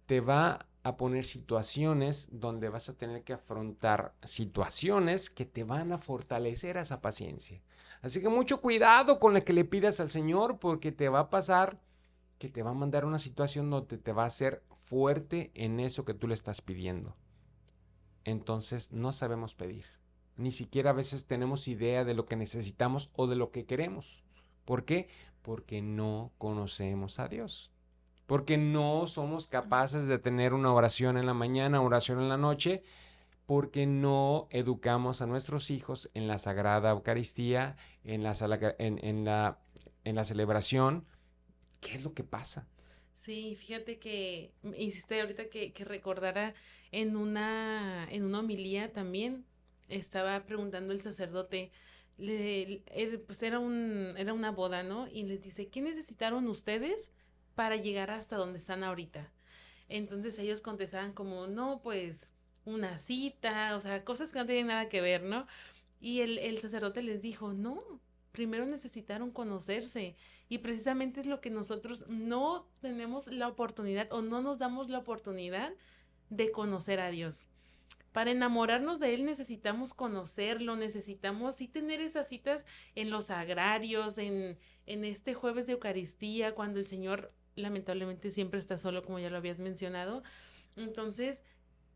Te va a poner situaciones donde vas a tener que afrontar situaciones que te van a fortalecer esa paciencia. Así que mucho cuidado con lo que le pidas al Señor porque te va a pasar que te va a mandar una situación donde te va a hacer fuerte en eso que tú le estás pidiendo. Entonces no sabemos pedir. Ni siquiera a veces tenemos idea de lo que necesitamos o de lo que queremos. ¿Por qué? Porque no conocemos a Dios. Porque no somos capaces de tener una oración en la mañana, oración en la noche, porque no educamos a nuestros hijos en la Sagrada Eucaristía, en la celebración. ¿Qué es lo que pasa? Sí, fíjate que me hiciste ahorita que recordara en una homilía también, estaba preguntando el sacerdote, pues era una boda, ¿no? Y les dice, ¿qué necesitaron ustedes para llegar hasta donde están ahorita? Entonces ellos contestaban como, no, pues una cita, o sea, cosas que no tienen nada que ver, ¿no? Y el sacerdote les dijo, no, primero necesitaron conocerse. Y precisamente es lo que nosotros no tenemos la oportunidad o no nos damos la oportunidad de conocer a Dios. Para enamorarnos de Él necesitamos conocerlo, necesitamos sí tener esas citas en los agrarios, en este jueves de Eucaristía, cuando el Señor lamentablemente siempre está solo, como ya lo habías mencionado. Entonces,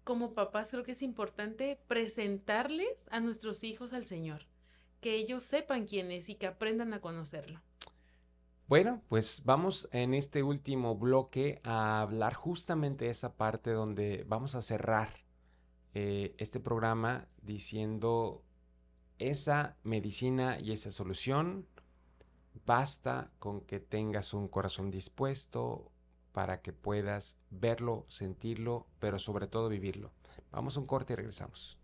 como papás creo que es importante presentarles a nuestros hijos al Señor, que ellos sepan quién es y que aprendan a conocerlo. Bueno, pues vamos en este último bloque a hablar justamente de esa parte donde vamos a cerrar este programa diciendo esa medicina y esa solución. Basta con que tengas un corazón dispuesto para que puedas verlo, sentirlo, pero sobre todo vivirlo. Vamos a un corte y regresamos.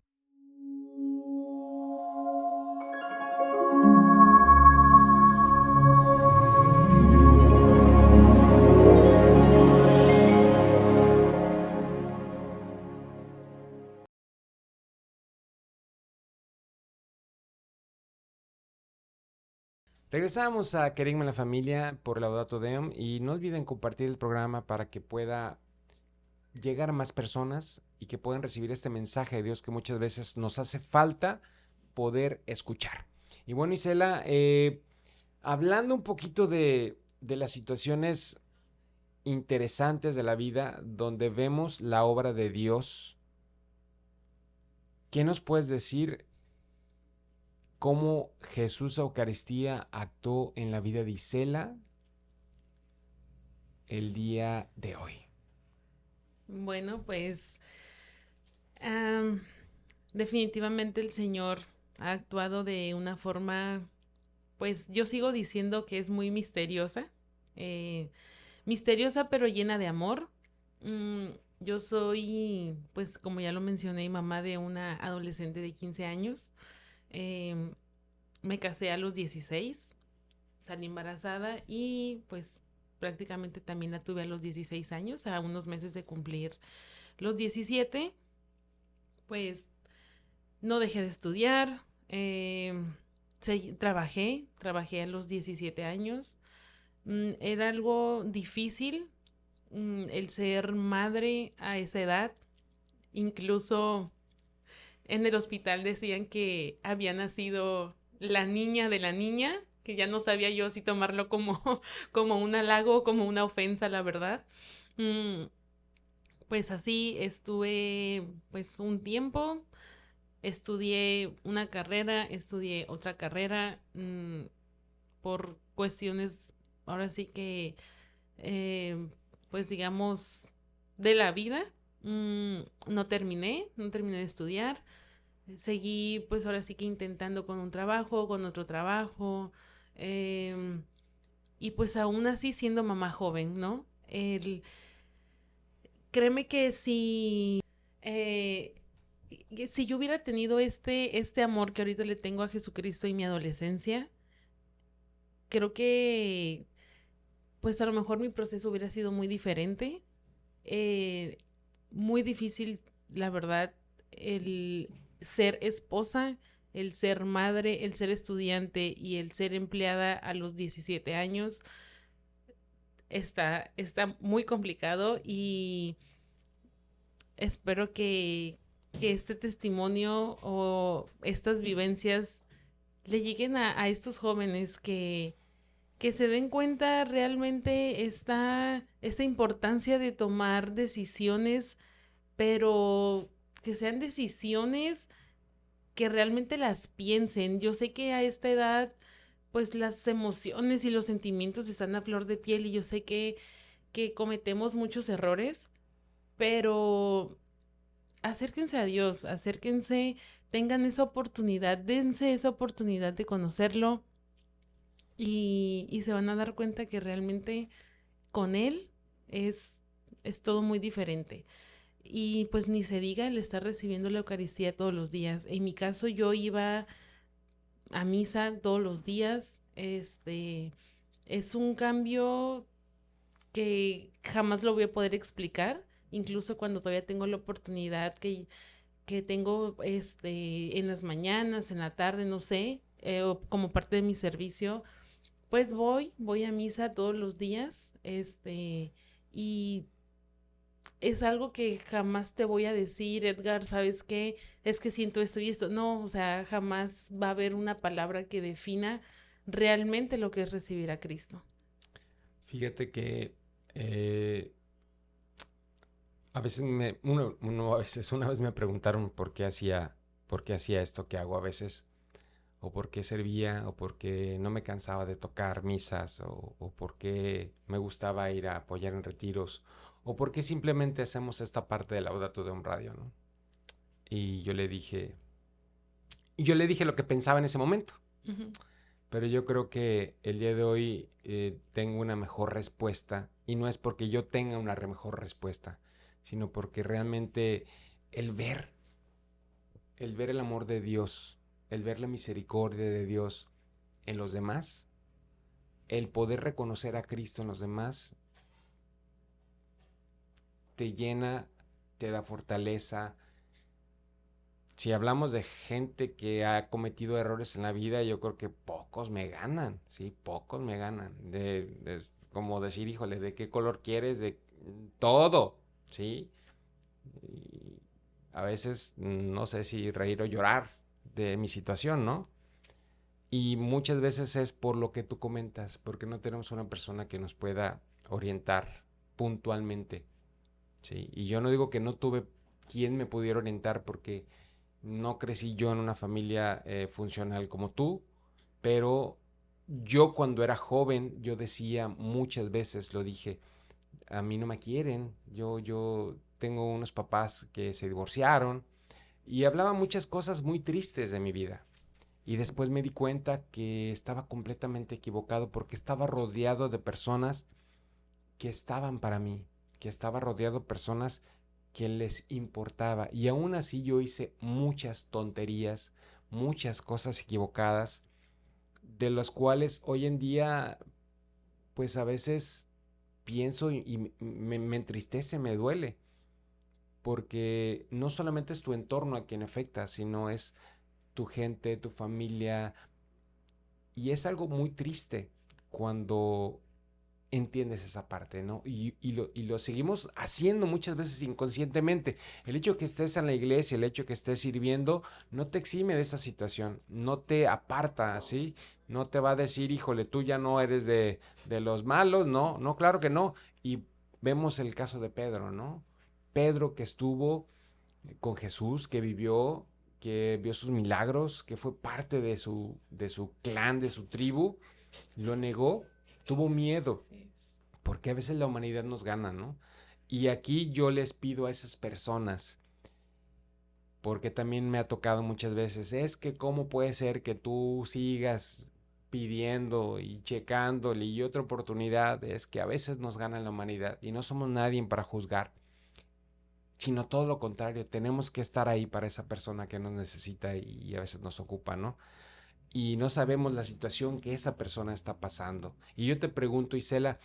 Regresamos a Querigma en la Familia por Laudato Deum y no olviden compartir el programa para que pueda llegar a más personas y que puedan recibir este mensaje de Dios que muchas veces nos hace falta poder escuchar. Y bueno, Isela, hablando un poquito de las situaciones interesantes de la vida donde vemos la obra de Dios, ¿qué nos puedes decir cómo Jesús Eucaristía actuó en la vida de Isela el día de hoy? Bueno, pues am, definitivamente el Señor ha actuado de una forma, pues yo sigo diciendo que es muy misteriosa, eh, misteriosa pero llena de amor. Mm, yo soy, pues como ya lo mencioné, mamá de una adolescente de 15 años. Em, Me casé a los 16, salí embarazada y pues prácticamente también la tuve a los 16 años, a unos meses de cumplir los 17. Pues no dejé de estudiar, trabajé a los 17 años. Era algo difícil el ser madre a esa edad. Incluso en el hospital decían que había nacido la niña de la niña, que ya no sabía yo si tomarlo como, como un halago o como una ofensa, la verdad. Mm, pues así estuve pues un tiempo, estudié una carrera, estudié otra carrera, por cuestiones, ahora sí que, eh, pues digamos, de la vida. No terminé de estudiar. Seguí, pues ahora sí que intentando con un trabajo, con otro trabajo, em, y pues aún así siendo mamá joven, ¿no? Créeme que eh, si yo hubiera tenido este amor que ahorita le tengo a Jesucristo en mi adolescencia, creo que pues a lo mejor mi proceso hubiera sido muy diferente. Eh, Muy difícil, la verdad, el ser esposa, el ser madre, el ser estudiante y el ser empleada a los 17 años. Está muy complicado y espero que este testimonio o estas vivencias le lleguen a estos jóvenes que se den cuenta realmente esta importancia de tomar decisiones, pero que sean decisiones que realmente las piensen. Yo sé que a esta edad, pues las emociones y los sentimientos están a flor de piel y yo sé que cometemos muchos errores, pero acérquense a Dios, acérquense, tengan esa oportunidad, dense esa oportunidad de conocerlo y se van a dar cuenta que realmente con Él es, es todo muy diferente. Y pues ni se diga el estar recibiendo la Eucaristía todos los días. En mi caso yo iba a misa todos los días. Es un cambio que jamás lo voy a poder explicar, incluso cuando todavía tengo la oportunidad que tengo en las mañanas, en la tarde, no sé, o como parte de mi servicio, pues voy a misa todos los días, y es algo que jamás te voy a decir, Edgar, ¿sabes qué? Es que siento esto y esto. No, o sea, jamás va a haber una palabra que defina realmente lo que es recibir a Cristo. Fíjate que a veces una vez me preguntaron por qué hacía esto que hago a veces, o por qué servía, o por qué no me cansaba de tocar misas, o por qué me gustaba ir a apoyar en retiros, o por qué simplemente hacemos esta parte de Laudato Deum Radio, ¿no? Y yo le dije lo que pensaba en ese momento. Ujú. Pero yo creo que el día de hoy tengo una mejor respuesta, y no es porque yo tenga una mejor respuesta, sino porque realmente el ver, el ver el amor de Dios, el ver la misericordia de Dios en los demás, el poder reconocer a Cristo en los demás, te llena, te da fortaleza. Si hablamos de gente que ha cometido errores en la vida, yo creo que pocos me ganan, ¿sí? Pocos me ganan. Como decir, híjole, ¿de qué color quieres? De todo, ¿sí? Y a veces no sé si reír o llorar de mi situación, ¿no? Y muchas veces es por lo que tú comentas, porque no tenemos una persona que nos pueda orientar puntualmente, ¿sí? Y yo no digo que no tuve quien me pudiera orientar, porque no crecí yo en una familia funcional como tú, pero yo cuando era joven, yo decía muchas veces, lo dije, a mí no me quieren, yo tengo unos papás que se divorciaron, y hablaba muchas cosas muy tristes de mi vida. Y después me di cuenta que estaba completamente equivocado, porque estaba rodeado de personas que estaban para mí, que estaba rodeado de personas que les importaba. Y aún así yo hice muchas tonterías, muchas cosas equivocadas, de las cuales hoy en día, pues a veces pienso y me entristece, me duele, porque no solamente es tu entorno a quien afecta, sino es tu gente, tu familia, y es algo muy triste cuando entiendes esa parte, ¿no? Y lo seguimos haciendo muchas veces inconscientemente. El hecho que estés en la iglesia, el hecho que estés sirviendo, no te exime de esa situación, no te aparta, ¿sí? No te va a decir, híjole, tú ya no eres de los malos, no, no, claro que no. Y vemos el caso de Pedro, ¿no? Pedro, que estuvo con Jesús, que vivió, que vio sus milagros, que fue parte de su clan, de su tribu, lo negó, tuvo miedo, Así es. porque a veces la humanidad nos gana, ¿no? Y aquí yo les pido a esas personas, porque también me ha tocado muchas veces, es que cómo puede ser que tú sigas pidiendo y checándole, y otra oportunidad, es que a veces nos gana la humanidad y no somos nadie para juzgar, sino todo lo contrario, tenemos que estar ahí para esa persona que nos necesita y a veces nos ocupa, ¿no? Y no sabemos la situación que esa persona está pasando. Y yo te pregunto, Isela,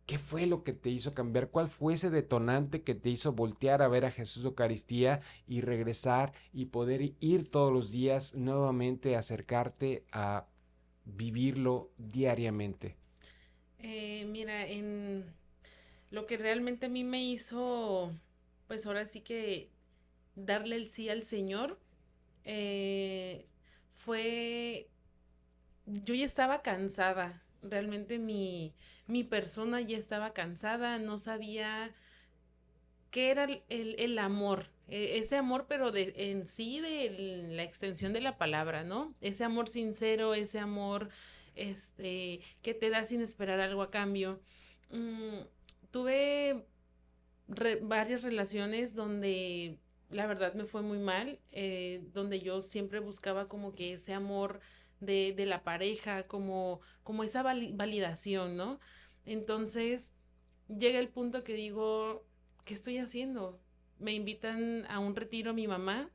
¿qué fue lo que te hizo cambiar? ¿Cuál fue ese detonante que te hizo voltear a ver a Jesús Eucaristía y regresar y poder ir todos los días nuevamente a acercarte a vivirlo diariamente? Mira, en lo que realmente a mí me hizo, pues ahora sí que darle el sí al Señor, eh, fue, yo ya estaba cansada, realmente mi persona ya estaba cansada, no sabía qué era el amor, ese amor, pero en sí de la extensión de la palabra, ¿no? Ese amor sincero, ese amor que te da sin esperar algo a cambio. Mm, tuve varias relaciones donde la verdad me fue muy mal, donde yo siempre buscaba como que ese amor de la pareja, como esa validación, ¿no? Entonces llega el punto que digo, ¿qué estoy haciendo? Me invitan a un retiro mi mamá.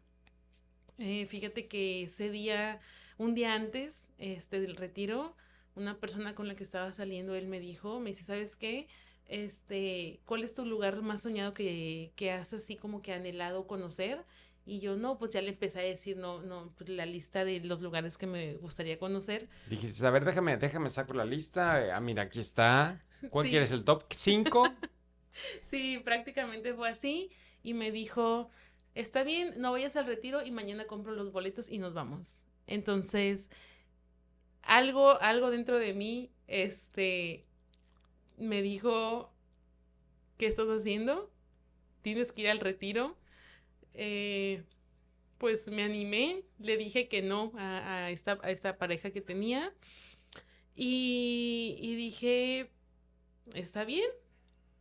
Fíjate que ese día un día antes del retiro, una persona con la que estaba saliendo, él me dice, ¿sabes qué? ¿Cuál es tu lugar más soñado que has así como que anhelado conocer? Y yo, no, pues ya le empecé a decir, no, pues la lista de los lugares que me gustaría conocer. Dijiste, a ver, déjame saco la lista. Mira, aquí está. ¿Cuál Sí, quieres? ¿El top 5? sí, prácticamente fue así. Y me dijo, está bien, no vayas al retiro y mañana compro los boletos y nos vamos. Entonces, algo dentro de mí, me dijo, ¿qué estás haciendo? Tienes que ir al retiro. Eh, pues me animé, le dije que no a esta pareja que tenía y dije, está bien,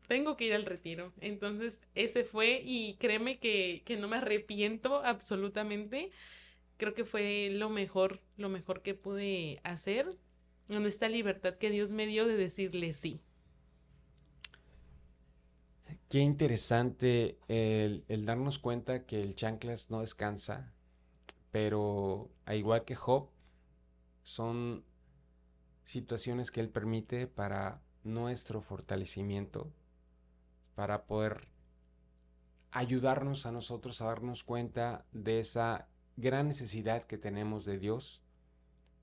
tengo que ir al retiro. Entonces ese fue y créeme que no me arrepiento absolutamente. Creo que fue lo mejor que pude hacer en esta libertad que Dios me dio de decirle sí. Qué interesante el darnos cuenta que el chanclas no descansa, pero a igual que Job, son situaciones que él permite para nuestro fortalecimiento, para poder ayudarnos a nosotros a darnos cuenta de esa gran necesidad que tenemos de Dios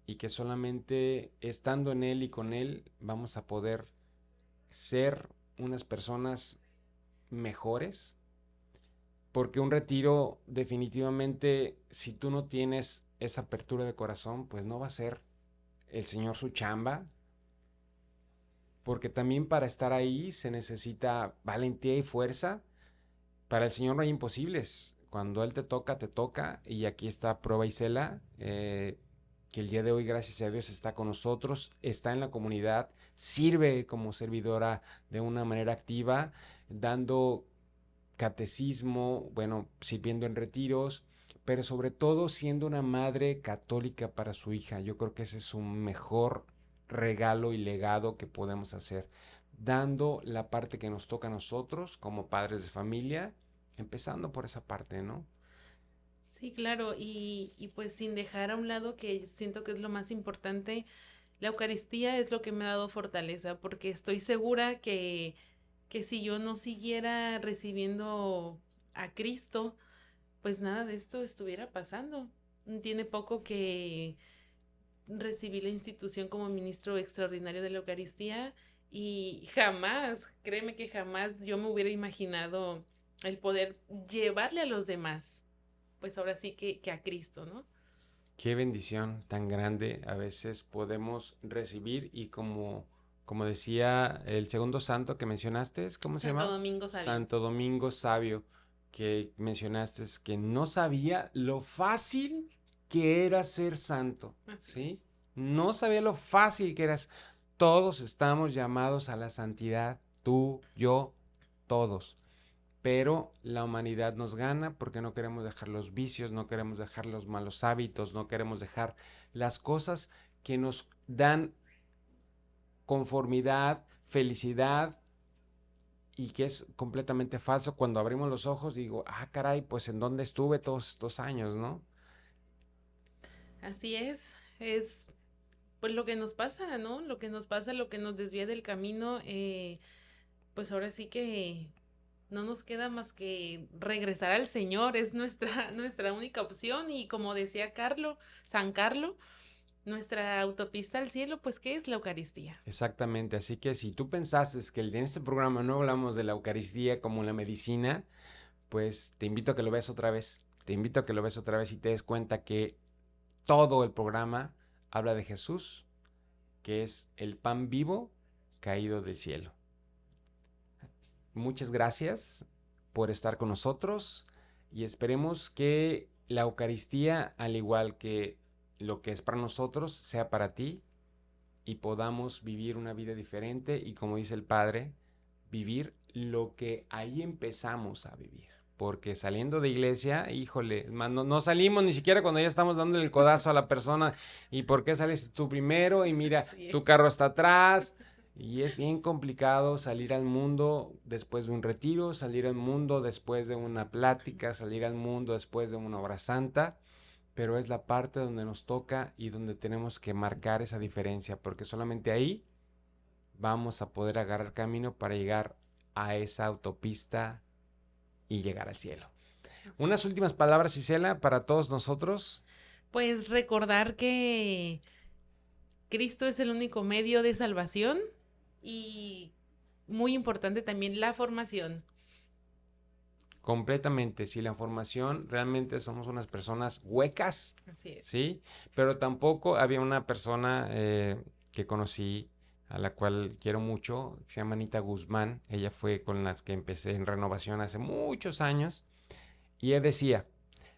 y que solamente estando en Él y con Él vamos a poder ser unas personas mejores, porque un retiro definitivamente, si tú no tienes esa apertura de corazón, pues no va a ser el Señor su chamba, porque también para estar ahí se necesita valentía y fuerza. Para el Señor no hay imposibles. Cuando Él te toca, y aquí está prueba y cela, que el día de hoy, gracias a Dios, está con nosotros, está en la comunidad, sirve como servidora de una manera activa, dando catecismo, bueno, sirviendo en retiros, pero sobre todo siendo una madre católica para su hija. Yo creo que ese es un mejor regalo y legado que podemos hacer, dando la parte que nos toca a nosotros como padres de familia, empezando por esa parte, ¿no? Sí, claro, y pues sin dejar a un lado que siento que es lo más importante, la Eucaristía es lo que me ha dado fortaleza, porque estoy segura que si yo no siguiera recibiendo a Cristo, pues nada de esto estuviera pasando. Tiene poco que recibí la institución como ministro extraordinario de la Eucaristía y jamás, créeme que jamás yo me hubiera imaginado el poder llevarle a los demás, pues ahora sí que a Cristo, ¿no? Qué bendición tan grande a veces podemos recibir y como decía el segundo santo que mencionaste, ¿cómo se Santo llama? Domingo Sabio. Santo Domingo Sabio, que mencionaste que no sabía lo fácil que era ser santo, Así ¿sí? es. No sabía lo fácil que eras. Todos estamos llamados a la santidad, tú, yo, todos, pero la humanidad nos gana porque no queremos dejar los vicios, no queremos dejar los malos hábitos, no queremos dejar las cosas que nos dan conformidad, felicidad y que es completamente falso. Cuando abrimos los ojos digo, ah, caray, pues en dónde estuve todos estos años, ¿no? Así es pues lo que nos pasa, ¿no? Lo que nos pasa, lo que nos desvía del camino, pues ahora sí que no nos queda más que regresar al Señor, es nuestra única opción y como decía San Carlo, nuestra autopista al cielo, pues ¿qué es la Eucaristía? Exactamente, así que si tú pensaste que en este programa no hablamos de la Eucaristía como la medicina, pues te invito a que lo veas otra vez. Te invito a que lo veas otra vez y te des cuenta que todo el programa habla de Jesús, que es el pan vivo caído del cielo. Muchas gracias por estar con nosotros y esperemos que la Eucaristía, al igual que lo que es para nosotros, sea para ti y podamos vivir una vida diferente y, como dice el Padre, vivir lo que ahí empezamos a vivir. Porque saliendo de iglesia, híjole, no salimos ni siquiera cuando ya estamos dándole el codazo a la persona. ¿Y por qué sales tú primero? Y mira, Así tu es. carro está atrás. Y es bien complicado salir al mundo después de un retiro, salir al mundo después de una plática, salir al mundo después de una hora santa. pero es la parte donde nos toca y donde tenemos que marcar esa diferencia, porque solamente ahí vamos a poder agarrar camino para llegar a esa autopista y llegar al cielo. Unas últimas palabras, Isela, para todos nosotros. Pues recordar que Cristo es el único medio de salvación y muy importante también la formación. Completamente, si la formación realmente somos unas personas huecas, Así es. ¿sí? Pero tampoco había una persona que conocí, a la cual quiero mucho, que se llama Anita Guzmán. Ella fue con las que empecé en Renovación hace muchos años. Y ella decía,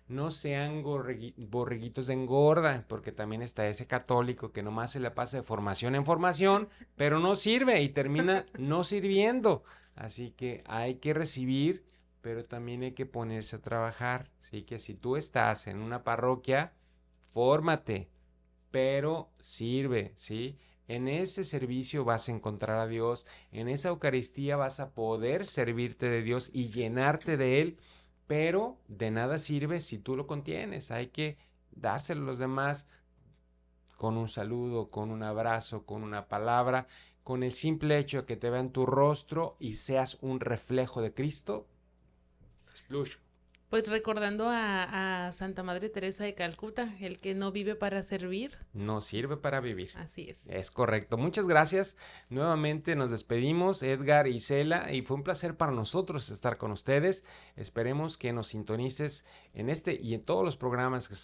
no sean borreguitos de engorda, porque también está ese católico que nomás se le pasa de formación en formación, pero no sirve y termina no sirviendo. Así que hay que recibir, pero también hay que ponerse a trabajar. Así que si tú estás en una parroquia, fórmate, pero sirve, ¿sí? En ese servicio vas a encontrar a Dios, en esa Eucaristía vas a poder servirte de Dios y llenarte de Él, pero de nada sirve si tú lo contienes. Hay que dárselo a los demás con un saludo, con un abrazo, con una palabra, con el simple hecho de que te vean tu rostro y seas un reflejo de Cristo. Splush. Pues recordando a Santa Madre Teresa de Calcuta, el que no vive para servir. No sirve para vivir. Así es. Es correcto. Muchas gracias. Nuevamente nos despedimos, Edgar y Cela, y fue un placer para nosotros estar con ustedes. Esperemos que nos sintonices en este y en todos los programas que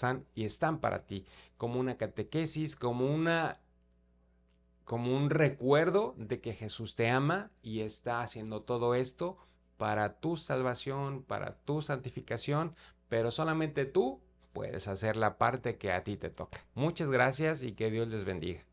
están para ti, como una catequesis, como un recuerdo de que Jesús te ama y está haciendo todo esto para tu salvación, para tu santificación, pero solamente tú puedes hacer la parte que a ti te toca. Muchas gracias y que Dios les bendiga.